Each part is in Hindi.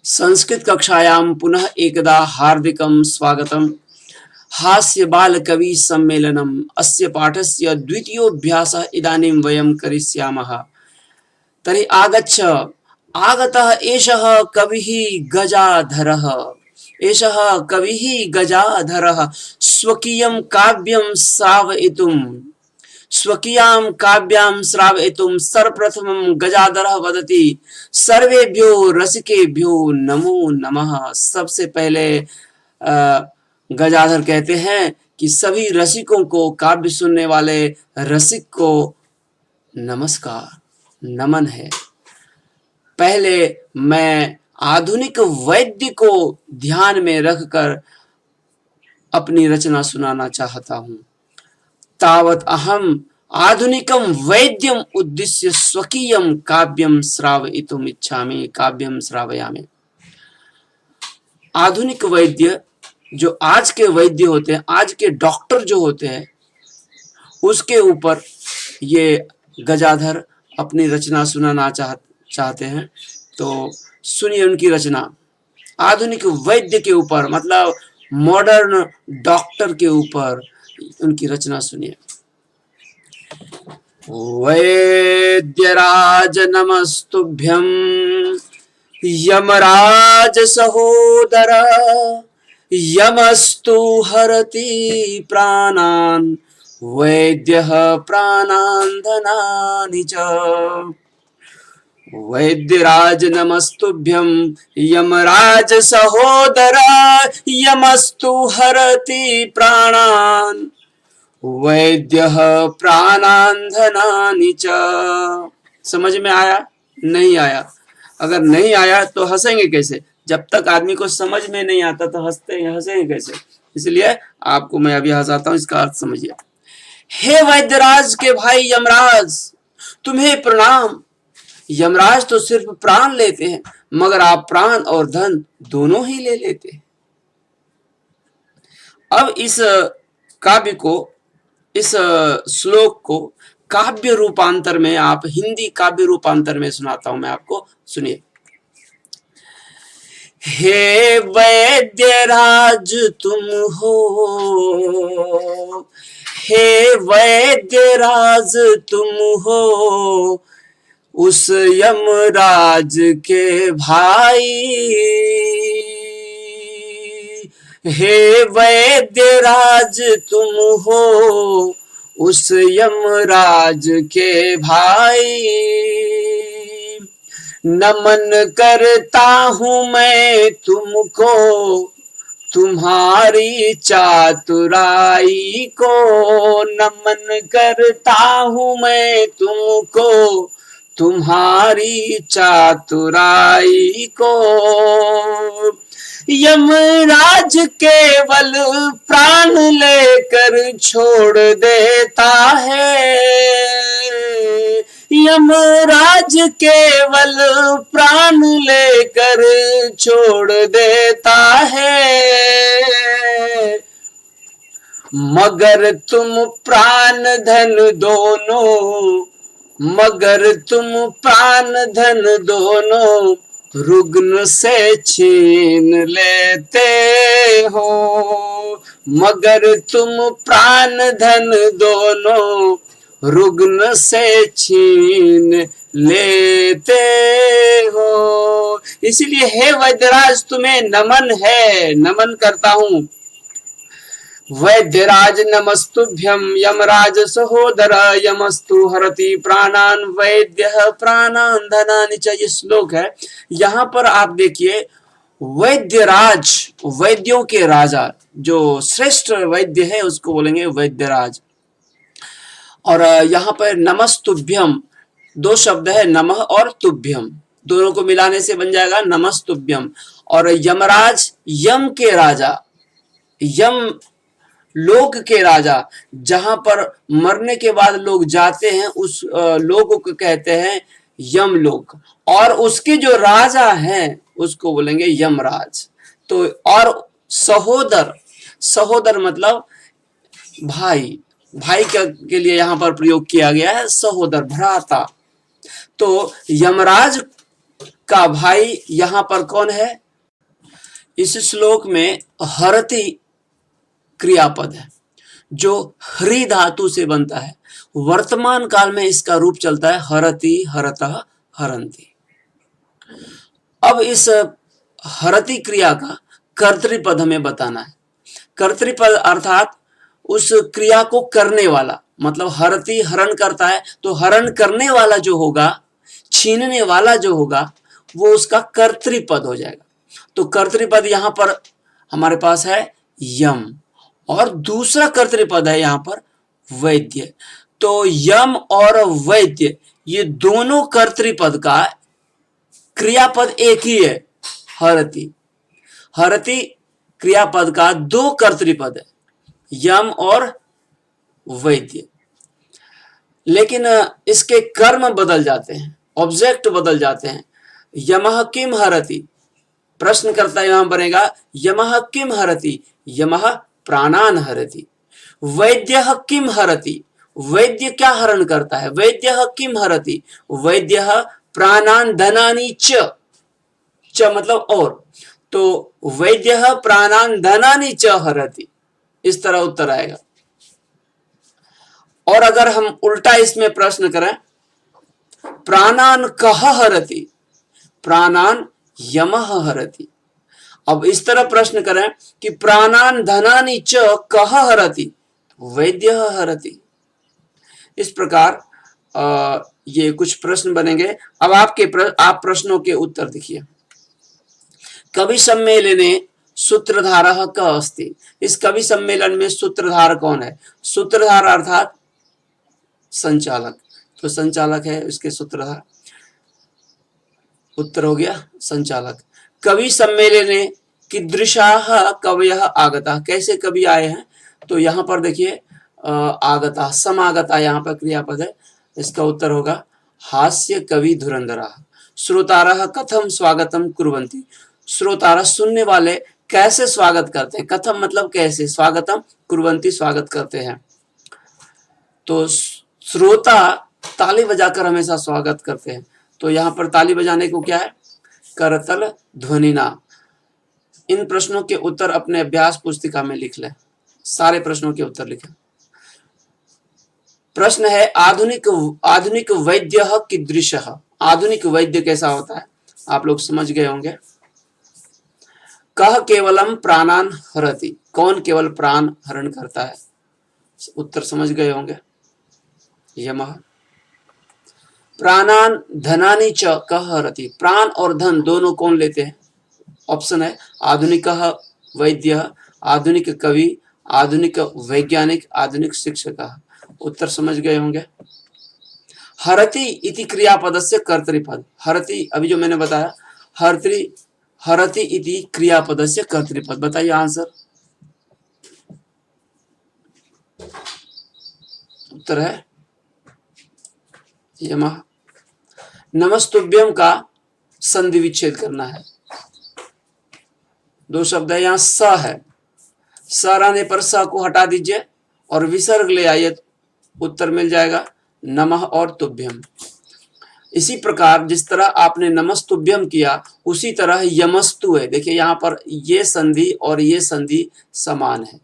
संस्कृत कक्षायां पुनः एकदा हार्दिकं स्वागतम्। हास्य बाल कवि सम्मेलनम् अस्य पाठस्य द्वितीयोऽभ्यासः इदानीं वयं करिष्यामः। तर्हि आगच्छ। आगतः एषः कविः गजाधरः। एषः कविः गजाधरः स्वकीयं काव्यं श्रावयितुं सर्वप्रथमं गजाधरः वदति, सर्वेभ्यो रसिकेभ्यो नमो नमः। सबसे पहले गजाधर कहते हैं कि सभी रसिकों को, काव्य सुनने वाले रसिक को नमस्कार, नमन है। पहले मैं आधुनिक वैद्य को ध्यान में रखकर अपनी रचना सुनाना चाहता हूँ। तावत् अहम् आधुनिकं वैद्यम् उद्दिश्य स्वकीयं काव्यं श्रावयितुम् इच्छामि, काव्यं श्रावयामि। आधुनिक वैद्य, जो आज के वैद्य होते हैं, आज के डॉक्टर जो होते हैं, उसके ऊपर ये गजाधर अपनी रचना सुनाना चाहते हैं। तो सुनिए उनकी रचना। आधुनिक वैद्य के ऊपर, मतलब मॉडर्न डॉक्टर के ऊपर उनकी रचना सुनिए। वैद्यराज नमस्तुभ्यं यमराज सहोदर, यमस्तु हरति प्राणान्, वैद्यः प्राणान् धनानि च। वैद्यराज नमस्तुभ्यं यमराज सहोदर, यमस्तु हरति प्राणान्, वैद्यः प्राणान् धनानि च। समझ में आया? नहीं आया? अगर नहीं आया तो हंसेंगे कैसे? जब तक आदमी को समझ में नहीं आता तो हंसेंगे कैसे? इसलिए आपको मैं अभी हंसाता हूं, इसका अर्थ समझिए। हे वैद्यराज के भाई यमराज, तुम्हें प्रणाम। यमराज तो सिर्फ प्राण लेते हैं, मगर आप प्राण और धन दोनों ही ले लेते हैं। अब इस काव्य को, इस श्लोक को काव्य रूपांतर में, आप हिंदी काव्य रूपांतर में सुनाता हूं मैं आपको, सुनिए। हे वैद्यराज तुम हो, हे वैद्यराज तुम हो, उस यमराज के भाई। हे वैद्यराज तुम हो, उस यमराज के भाई। नमन करता हूँ मैं तुमको, तुम्हारी चातुराई को। नमन करता हूँ मैं तुमको, तुम्हारी चातुराई को। यमराज केवल प्राण लेकर छोड़ देता है, यमराज केवल प्राण लेकर छोड़ देता है। मगर तुम प्राण धन दोनों, मगर तुम प्राण धन दोनों रुग्ण से छीन लेते हो। मगर तुम प्राण धन दोनों रुग्ण से छीन लेते हो। इसलिए हे वैद्यराज तुम्हें नमन है, नमन करता हूँ। वैद्यराज नमस्तुभ्यं यमराज सहोदर, यमस्तु हरति प्राणान्, वैद्यः प्राणान् धनानि च। ये श्लोक है। यहाँ पर आप देखिए, वैद्यराज, वैद्यों के राजा, जो श्रेष्ठ वैद्य है उसको बोलेंगे वैद्यराज। और यहाँ पर नमस्तुभ्यम, दो शब्द है, नमः और तुभ्यम, दोनों को मिलाने से बन जाएगा नमस्तुभ्यम। और यमराज, यम के राजा, यम लोक के राजा, जहां पर मरने के बाद लोग जाते हैं, उस लोक को कहते हैं यमलोक। और उसके जो राजा हैं उसको बोलेंगे यमराज। तो और सहोदर, सहोदर मतलब भाई, भाई के लिए यहाँ पर प्रयोग किया गया है सहोदर, भ्राता। तो यमराज का भाई यहां पर कौन है? इस श्लोक में हरति क्रियापद है जो हरि धातु से बनता है। वर्तमान काल में इसका रूप चलता है हरति, हरतः, हरन्ति। अब इस हरति क्रिया का कर्तृपद हमें बताना है। कर्तृपद अर्थात उस क्रिया को करने वाला, मतलब हरति हरण करता है तो हरण करने वाला जो होगा, छीनने वाला जो होगा, वो उसका कर्तृपद हो जाएगा। तो कर्तृपद यहां पर हमारे पास है यम, और दूसरा कर्तृपद है यहां पर वैद्य। तो यम और वैद्य ये दोनों कर्तृपद का क्रियापद एक ही है, हरति। हरति क्रियापद का दो कर्तृपद है, यम और वैद्य, लेकिन इसके कर्म बदल जाते हैं, ऑब्जेक्ट बदल जाते हैं। यमः किम हरति, प्रश्न करता है यहां बनेगा यमः किम हरति, यमः प्राणान हरति। वैद्यः किम हरति, वैद्य क्या हरण करता है, वैद्यः किम हरति, वैद्यः प्राणान धनानि च, च मतलब और, तो वैद्यः प्राणान धनानि च हरति, इस तरह उत्तर आएगा। और अगर हम उल्टा इसमें प्रश्न करें, प्राणान कह हरति, प्राणान यमः हरति। अब इस तरह प्रश्न करें कि प्राणान धनानि च कह हरति, वैद्यः हरति। इस प्रकार ये कुछ प्रश्न बनेंगे। अब आप प्रश्नों के उत्तर देखिए। कवि सम्मेलने सूत्रधारः कः अस्ति, इस कवि सम्मेलन में सूत्रधार कौन है? सूत्रधार अर्थात संचालक, तो संचालक है इसके सूत्रधार, उत्तर हो गया संचालक। कवि सम्मेलने कीदृशाः कवयः आगताः, कैसे कवि आए हैं? तो यहाँ पर देखिए आगता, समागता यहाँ पर क्रियापद है, इसका उत्तर होगा हास्य कवि धुरंधराः। श्रोतारः कथम स्वागतम कुर्वन्ति, श्रोतारः सुनने वाले कैसे स्वागत करते हैं, कथम मतलब कैसे, स्वागतम कुर्वन्ति स्वागत करते हैं। तो श्रोता ताली बजाकर हमेशा स्वागत करते हैं, तो यहाँ पर ताली बजाने को क्या है? करतल ध्वनिना। इन प्रश्नों के उत्तर अपने अभ्यास पुस्तिका में लिख लें, सारे प्रश्नों के उत्तर लिखें। प्रश्न है आधुनिक वैद्यः कीदृशः, आधुनिक वैद्य कैसा होता है? आप लोग समझ गए होंगे। कह केवलम प्राणान हरति, कौन केवल प्राण हरण करता है? उत्तर समझ गए होंगे, यमः। प्राणान धनानि च कह हरति, प्राण और धन दोनों कौन लेते हैं? ऑप्शन है आधुनिक वैद्य, आधुनिक कवि, आधुनिक वैज्ञानिक, आधुनिक शिक्षक। उत्तर समझ गए होंगे। हरति इति क्रियापदस्य कर्तृपद, हरति अभी जो मैंने बताया, हरति इति क्रियापदस्य कर्तृपद, बताइए आंसर। उत्तर है यमः। नमस्तुभ्यम का संधि विच्छेद करना है। दो शब्द है, यहां स है, स रहने पर स को हटा दीजिए और विसर्ग ले आइए, उत्तर मिल जाएगा नमः और तुभ्यम। इसी प्रकार जिस तरह आपने नमस्तुभ्यम किया, उसी तरह यमस्तु है। देखिए यहाँ पर ये संधि और ये संधि समान है,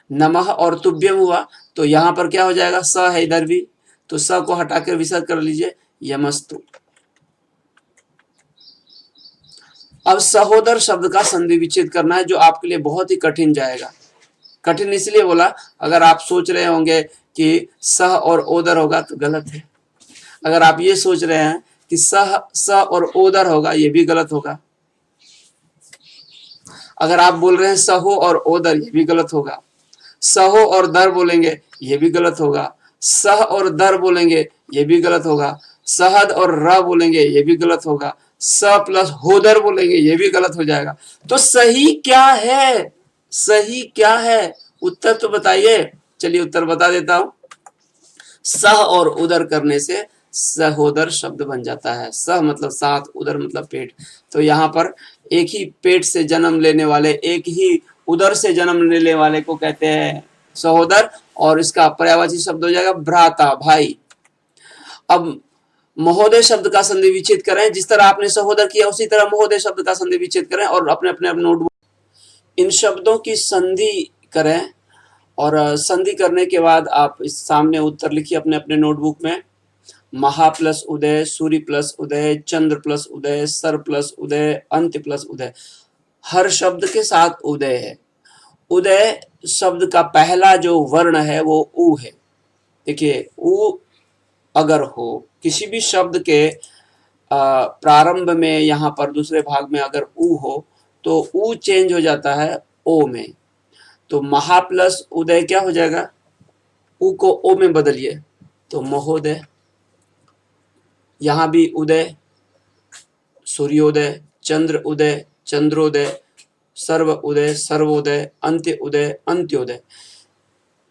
नमः और तुभ्यम हुआ, तो यहाँ पर क्या हो जाएगा? स है इधर भी, तो स को हटाकर विसर्ग कर लीजिए, यमस्तु। अब सहोदर शब्द का संधि विच्छेद करना है, जो आपके लिए बहुत ही कठिन जाएगा। कठिन इसलिए बोला, अगर आप सोच रहे होंगे कि सह और ओदर होगा तो गलत है। अगर आप ये सोच रहे हैं कि स और ओदर होगा, ये भी गलत होगा। अगर आप बोल रहे हैं सहो और ओदर, ये भी गलत होगा। सहो और दर बोलेंगे, ये भी गलत होगा। सह और दर बोलेंगे, ये भी गलत होगा। सहद और र बोलेंगे, ये भी गलत होगा। स प्लस होदर बोलेंगे, ये भी गलत हो जाएगा। तो सही क्या है? सही क्या है? उत्तर तो बताइए। चलिए उत्तर बता देता हूं। सह और उदर करने से सहोदर शब्द बन जाता है। सह मतलब साथ, उदर मतलब पेट। तो यहाँ पर एक ही पेट से जन्म लेने वाले, एक ही उदर से जन्म लेने वाले को कहते हैं सहोदर, और इसका पर्यायवाची शब्द हो जाएगा भ्राता, भाई। अब महोदय शब्द का संधि विच्छेद करें। जिस तरह आपने सहोदर किया उसी तरह महोदय शब्द का संधि विच्छेद करें और अपने अपने नोटबुक इन शब्दों की संधि करें। और संधि करने के बाद आप इस सामने उत्तर लिखिए अपने अपने नोटबुक में। महा प्लस उदय, सूर्य प्लस उदय, चंद्र प्लस उदय, सर प्लस उदय, अंत्य प्लस उदय। हर शब्द के साथ उदय है। उदय शब्द का पहला जो वर्ण है वो उ है। देखिए उ अगर हो किसी भी शब्द के प्रारंभ में, यहाँ पर दूसरे भाग में अगर उ हो तो उ चेंज हो जाता है ओ में। तो महा प्लस उदय क्या हो जाएगा, उ को ओ में बदलिए तो महोदय। यहाँ भी उदय, सूर्योदय, चंद्र उदय, चंद्रोदय, सर्व उदय, सर्वोदय, अंत्य उदय, अंत्योदय।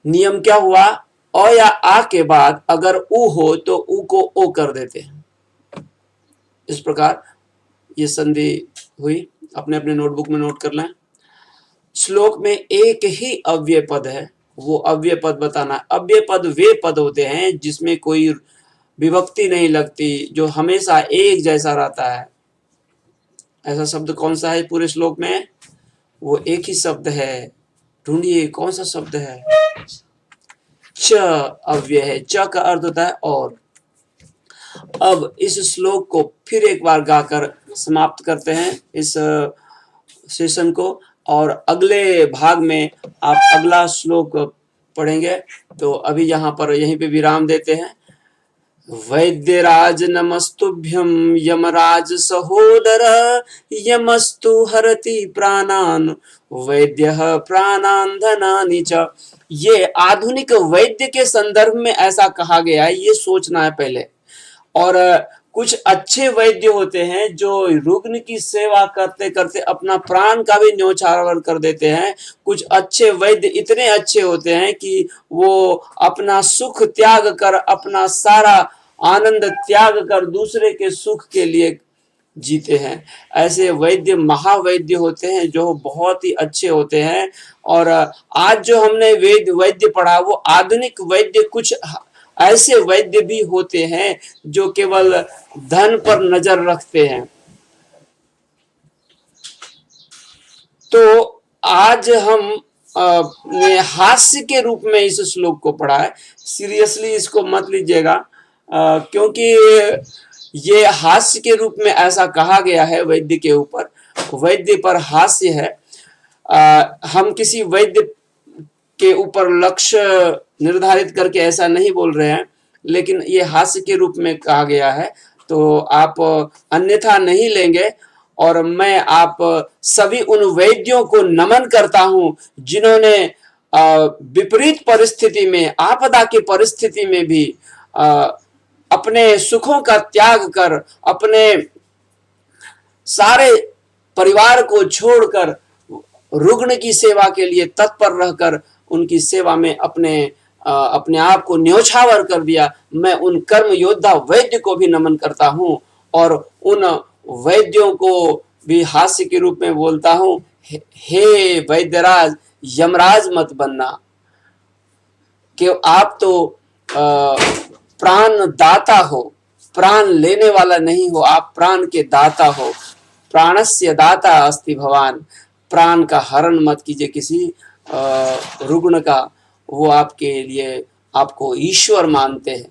नियम क्या हुआ, अ या आ के बाद अगर उ हो तो उ को ओ कर देते हैं। इस प्रकार ये संधि हुई। अपने अपने नोटबुक में नोट कर लें। श्लोक में एक ही अव्यय पद है, वो अव्यय पद बताना। अव्यय पद वे पद होते हैं जिसमें कोई विभक्ति नहीं लगती, जो हमेशा एक जैसा रहता है। ऐसा शब्द कौन सा है पूरे श्लोक में, वो एक ही शब्द है। ढूंढिए कौन सा शब्द है। च अव्यय है। च का अर्थ होता है और। अब इस श्लोक को फिर एक बार गाकर समाप्त करते हैं इस सेशन को, और अगले भाग में आप अगला श्लोक पढ़ेंगे। तो अभी यहाँ पर यहीं पे विराम देते हैं। वैद्यराज नमस्तुभ्यं यमराज सहोदर, यमस्तु हरति प्राणान वैद्यः प्राणान धनानि च। ये आधुनिक वैद्य के संदर्भ में ऐसा कहा गया है, ये सोचना है पहले। और कुछ अच्छे वैद्य होते हैं जो रुग्ण की सेवा करते करते अपना प्राण का भी न्योछावर कर देते हैं। कुछ अच्छे वैद्य इतने अच्छे होते हैं कि वो अपना सुख त्याग कर, अपना सारा आनंद त्याग कर दूसरे के सुख के लिए जीते हैं। ऐसे वैद्य महावैद्य होते हैं जो बहुत ही अच्छे होते हैं। और आज जो हमने वैद्य पढ़ा वो आधुनिक वैद्य। कुछ ऐसे वैद्य भी होते हैं जो केवल धन पर नजर रखते हैं। तो आज हम ने हास्य के रूप में इस श्लोक को पढ़ा है। सीरियसली इसको मत लीजिएगा, क्योंकि ये हास्य के रूप में ऐसा कहा गया है वैद्य के ऊपर। वैद्य पर हास्य है। हम किसी वैद्य के ऊपर लक्ष्य निर्धारित करके ऐसा नहीं बोल रहे हैं, लेकिन ये हास्य के रूप में कहा गया है, तो आप अन्यथा नहीं लेंगे। और मैं आप सभी उन वैद्यों को नमन करता हूं जिन्होंने विपरीत परिस्थिति में, आपदा की परिस्थिति में भी अपने सुखों का त्याग कर, अपने सारे परिवार को छोड़कर रुग्ण की सेवा के लिए तत्पर रहकर उनकी सेवा में अपने आप को न्योछावर कर दिया। मैं उन कर्म योद्धा वैद्य को भी नमन करता हूं और उन वैद्यों को भी हास्य के रूप में बोलता हूं, हे वैद्यराज, यमराज मत बनना। कि आप तो प्राण दाता हो, प्राण लेने वाला नहीं हो, आप प्राण के दाता हो। प्राणस्य दाता अस्ति भवान। प्राण का हरण मत कीजिए किसी रुग्ण का। वो आपके लिए आपको ईश्वर मानते हैं।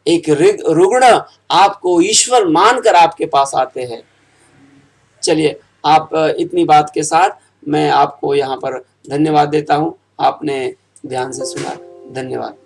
एक रुग्ण आपको ईश्वर मानकर आपके पास आते हैं। चलिए, आप इतनी बात के साथ मैं आपको यहाँ पर धन्यवाद देता हूँ। आपने ध्यान से सुना, धन्यवाद।